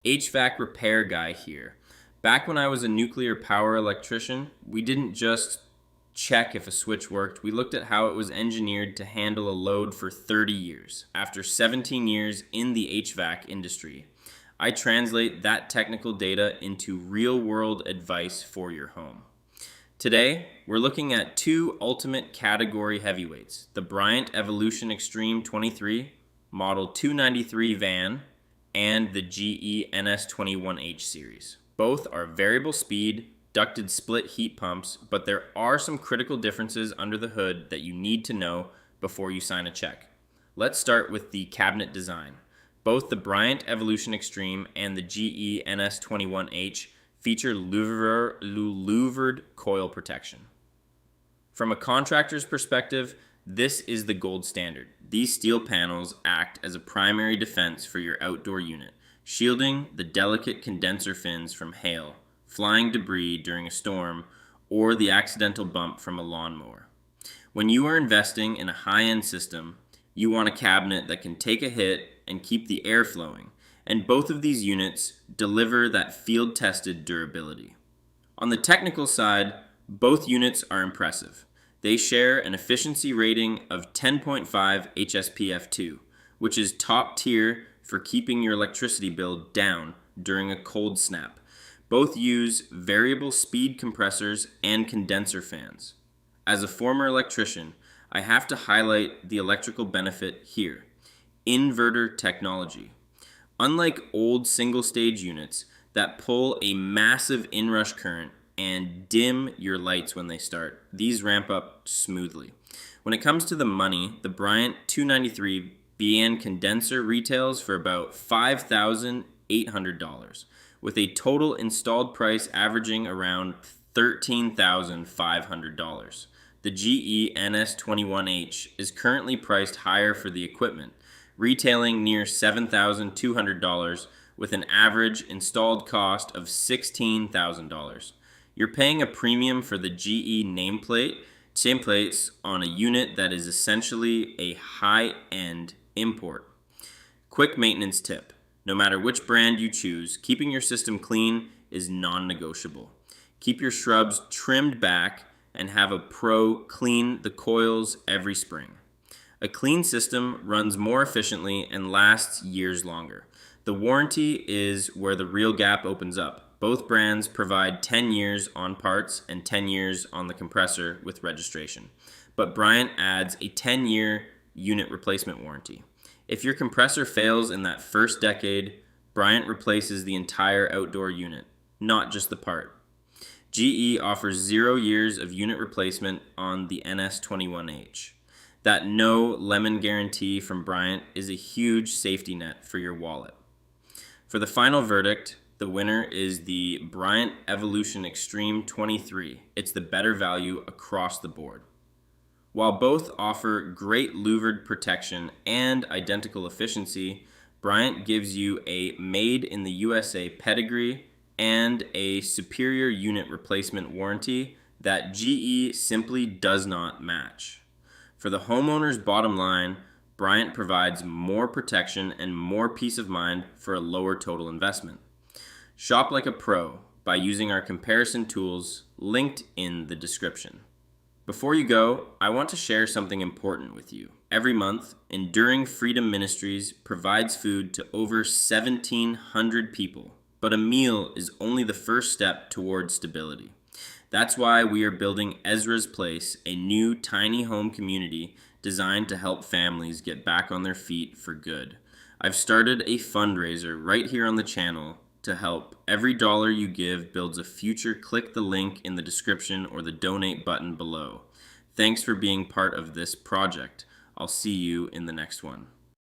HVAC Repair Guy here. Back when I was a nuclear power electrician, we didn't just check if a switch worked, we looked at how it was engineered to handle a load for 30 years. After 17 years in the HVAC industry, I translate that technical data into real-world advice for your home. Today, we're looking at two ultimate category heavyweights, the Bryant Evolution Extreme 23, Model 293 van, and the GE NS21H series. Both are variable speed, ducted split heat pumps, but there are some critical differences under the hood that you need to know before you sign a check. Let's start with the cabinet design. Both the Bryant Evolution Extreme and the GE NS21H feature louvered coil protection. From a contractor's perspective, this is the gold standard. These steel panels act as a primary defense for your outdoor unit, shielding the delicate condenser fins from hail, flying debris during a storm, or the accidental bump from a lawnmower. When you are investing in a high-end system, you want a cabinet that can take a hit and keep the air flowing, and both of these units deliver that field-tested durability. On the technical side, both units are impressive. They share an efficiency rating of 10.5 HSPF2, which is top tier for keeping your electricity bill down during a cold snap. Both use variable speed compressors and condenser fans. As a former electrician, I have to highlight the electrical benefit here: inverter technology. Unlike old single-stage units that pull a massive inrush current and dim your lights when they start, these ramp up smoothly. When it comes to the money, the Bryant 293 BN condenser retails for about $5,800, with a total installed price averaging around $13,500. The GE NS21H is currently priced higher for the equipment, retailing near $7,200 with an average installed cost of $16,000. You're paying a premium for the GE nameplates on a unit that is essentially a high-end import. Quick maintenance tip: no matter which brand you choose, keeping your system clean is non-negotiable. Keep your shrubs trimmed back and have a pro clean the coils every spring. A clean system runs more efficiently and lasts years longer. The warranty is where the real gap opens up. Both brands provide 10 years on parts and 10 years on the compressor with registration, but Bryant adds a 10-year unit replacement warranty. If your compressor fails in that first decade, Bryant replaces the entire outdoor unit, not just the part. GE offers 0 years of unit replacement on the NS21H. That no lemon guarantee from Bryant is a huge safety net for your wallet. For the final verdict, the winner is the Bryant Evolution Extreme 23. It's the better value across the board. While both offer great louvered protection and identical efficiency, Bryant gives you a made in the USA pedigree and a superior unit replacement warranty that GE simply does not match. For the homeowner's bottom line, Bryant provides more protection and more peace of mind for a lower total investment. Shop like a pro by using our comparison tools linked in the description. Before you go, I want to share something important with you. Every month, Enduring Freedom Ministries provides food to over 1,700 people, but a meal is only the first step toward stability. That's why we are building Ezra's Place, a new tiny home community designed to help families get back on their feet for good. I've started a fundraiser right here on the channel to help. Every dollar you give builds a future. Click the link in the description or the donate button below. Thanks for being part of this project. I'll see you in the next one.